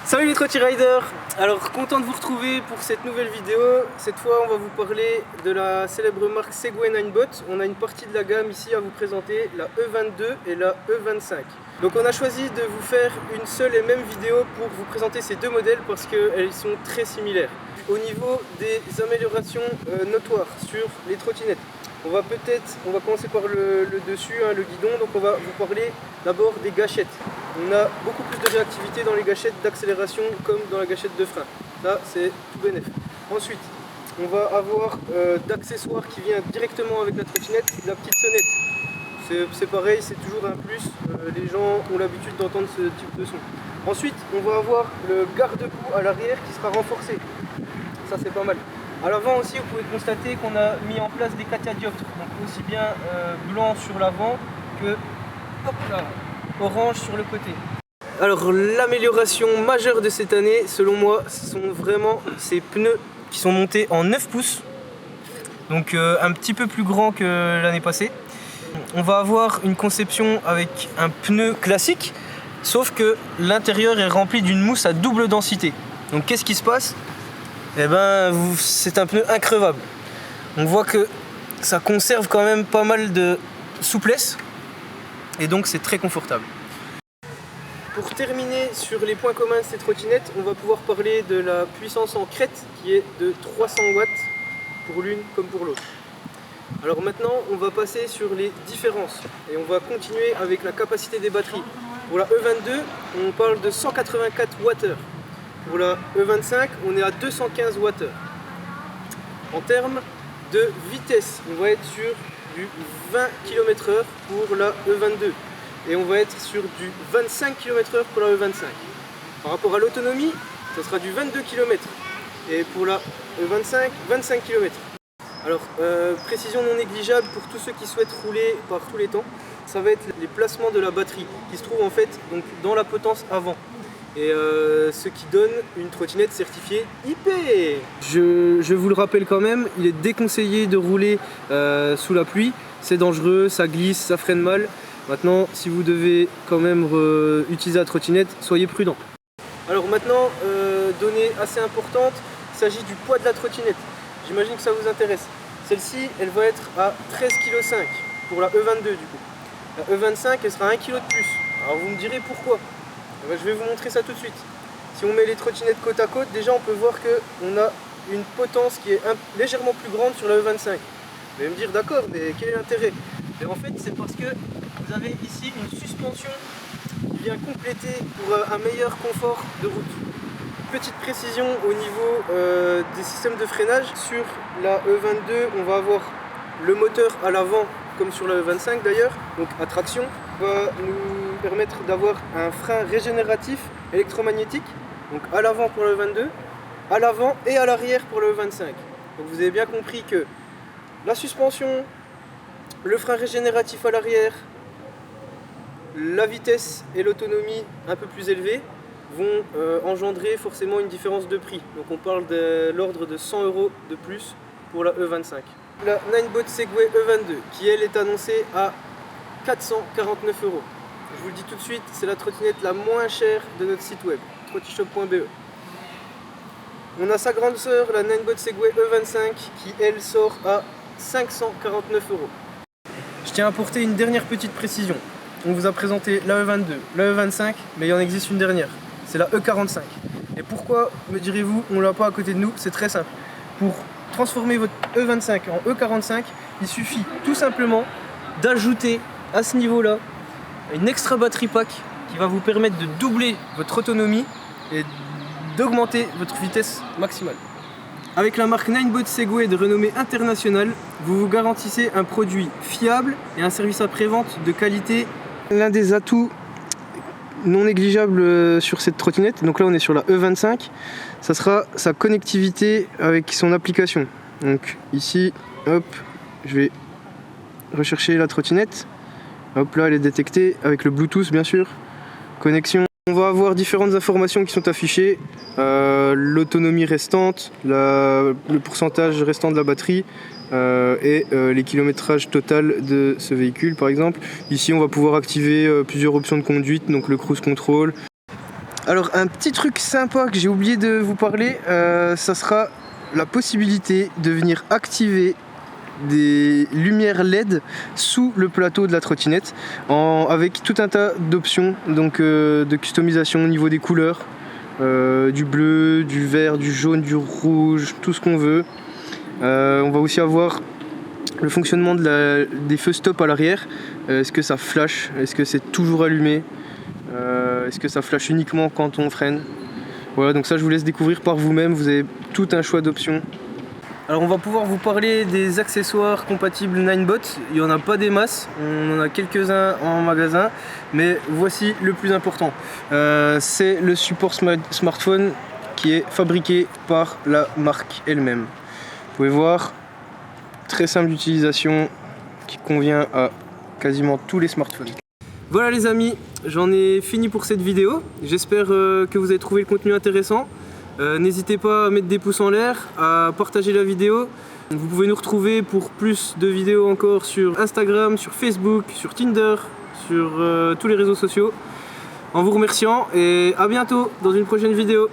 Salut les Trotty Riders. Alors content de vous retrouver pour cette nouvelle vidéo. Cette fois on va vous parler de la célèbre marque Segway Ninebot. On a une partie de la gamme ici à vous présenter, la E22 et la E25. Donc on a choisi de vous faire une seule et même vidéo pour vous présenter ces deux modèles parce qu'elles sont très similaires. Au niveau des améliorations notoires sur les trottinettes, on va commencer par le dessus, le guidon. Donc on va vous parler d'abord des gâchettes. On a beaucoup plus de réactivité dans les gâchettes d'accélération comme dans la gâchette de frein. Ça c'est tout bénef. Ensuite, on va avoir d'accessoires qui viennent directement avec la trottinette, la petite sonnette. C'est pareil, c'est toujours un plus. Les gens ont l'habitude d'entendre ce type de son. Ensuite, on va avoir le garde-boue à l'arrière qui sera renforcé. Ça c'est pas mal. À l'avant aussi, vous pouvez constater qu'on a mis en place des catadioptres, donc aussi bien blanc sur l'avant que orange sur le côté. Alors l'amélioration majeure de cette année, selon moi, ce sont vraiment ces pneus qui sont montés en 9 pouces, donc un petit peu plus grand que l'année passée. On va avoir une conception avec un pneu classique, sauf que l'intérieur est rempli d'une mousse à double densité. Donc qu'est-ce qui se passe ? Eh ben, c'est un pneu increvable. On voit que ça conserve quand même pas mal de souplesse et donc c'est très confortable. Pour terminer sur les points communs de ces trottinettes, on va pouvoir parler de la puissance en crête qui est de 300 watts pour l'une comme pour l'autre. Alors maintenant, on va passer sur les différences et on va continuer avec la capacité des batteries. Pour la E22, on parle de 184 Wh. Pour la E25, on est à 215 Wh. En termes de vitesse, on va être sur du 20 km/h pour la E22 et on va être sur du 25 km/h pour la E25. Par rapport à l'autonomie, ça sera du 22 km et pour la E25, 25 km. Alors, précision non négligeable pour tous ceux qui souhaitent rouler par tous les temps, ça va être les placements de la batterie qui se trouvent en fait donc, dans la potence avant. Et ce qui donne une trottinette certifiée IP. Je vous le rappelle quand même, il est déconseillé de rouler sous la pluie. C'est dangereux, ça glisse, ça freine mal. Maintenant, si vous devez quand même utiliser la trottinette, soyez prudent. Alors maintenant, donnée assez importante, il s'agit du poids de la trottinette. J'imagine que ça vous intéresse. Celle-ci, elle va être à 13,5 kg pour la E22 du coup. La E25, elle sera 1 kg de plus. Alors vous me direz pourquoi ? Je vais vous montrer ça tout de suite. Si on met les trottinettes côte à côte, déjà on peut voir qu'on a une potence qui est légèrement plus grande sur la E25. Vous allez me dire d'accord, mais quel est l'intérêt ? Et en fait c'est parce que vous avez ici une suspension qui vient compléter pour un meilleur confort de route. Petite précision au niveau des systèmes de freinage. Sur la E22, on va avoir le moteur à l'avant comme sur la E25 d'ailleurs, donc à traction, va nous permettre d'avoir un frein régénératif électromagnétique, donc à l'avant pour la E22, à l'avant et à l'arrière pour la E25. Donc vous avez bien compris que la suspension, le frein régénératif à l'arrière, la vitesse et l'autonomie un peu plus élevées vont engendrer forcément une différence de prix. Donc on parle de l'ordre de 100 € de plus pour la E25. La Ninebot Segway E22 qui elle est annoncée à 449 €. Je vous le dis tout de suite, c'est la trottinette la moins chère de notre site web, trottyshop.be. On a sa grande sœur, la Ninebot Segway E25 qui elle sort à 549 €. Je tiens à apporter une dernière petite précision. On vous a présenté la E22, la E25, mais il en existe une dernière, c'est la E45. Et pourquoi, me direz-vous, on ne l'a pas à côté de nous? C'est très simple. Pour transformer votre E25 en E45, il suffit tout simplement d'ajouter à ce niveau-là une extra batterie pack qui va vous permettre de doubler votre autonomie et d'augmenter votre vitesse maximale. Avec la marque Ninebot Segway de renommée internationale, vous vous garantissez un produit fiable et un service après-vente de qualité. L'un des atouts non négligeables sur cette trottinette, donc là on est sur la E25, ça sera sa connectivité avec son application. Donc ici, hop, je vais rechercher la trottinette. Hop là, elle est détectée avec le Bluetooth bien sûr. Connexion. On va avoir différentes informations qui sont affichées. L'autonomie restante, le pourcentage restant de la batterie et les kilométrages total de ce véhicule par exemple. Ici on va pouvoir activer plusieurs options de conduite, donc le cruise control. Alors un petit truc sympa que j'ai oublié de vous parler, ça sera la possibilité de venir activer des lumières LED sous le plateau de la trottinette avec tout un tas d'options, donc de customisation au niveau des couleurs, du bleu, du vert, du jaune, du rouge, tout ce qu'on veut. On va aussi avoir le fonctionnement des feux stop à l'arrière. Est-ce que ça flash? Est-ce que c'est toujours allumé? Est-ce que ça flash uniquement quand on freine? Voilà, donc ça je vous laisse découvrir par vous-même, vous avez tout un choix d'options. Alors on va pouvoir vous parler des accessoires compatibles Ninebot. Il n'y en a pas des masses, on en a quelques-uns en magasin, mais voici le plus important. C'est le support smartphone qui est fabriqué par la marque elle-même. Vous pouvez voir, très simple d'utilisation, qui convient à quasiment tous les smartphones. Voilà les amis, j'en ai fini pour cette vidéo. J'espère que vous avez trouvé le contenu intéressant. N'hésitez pas à mettre des pouces en l'air, à partager la vidéo. Vous pouvez nous retrouver pour plus de vidéos encore sur Instagram, sur Facebook, sur Tinder, sur tous les réseaux sociaux. En vous remerciant et à bientôt dans une prochaine vidéo.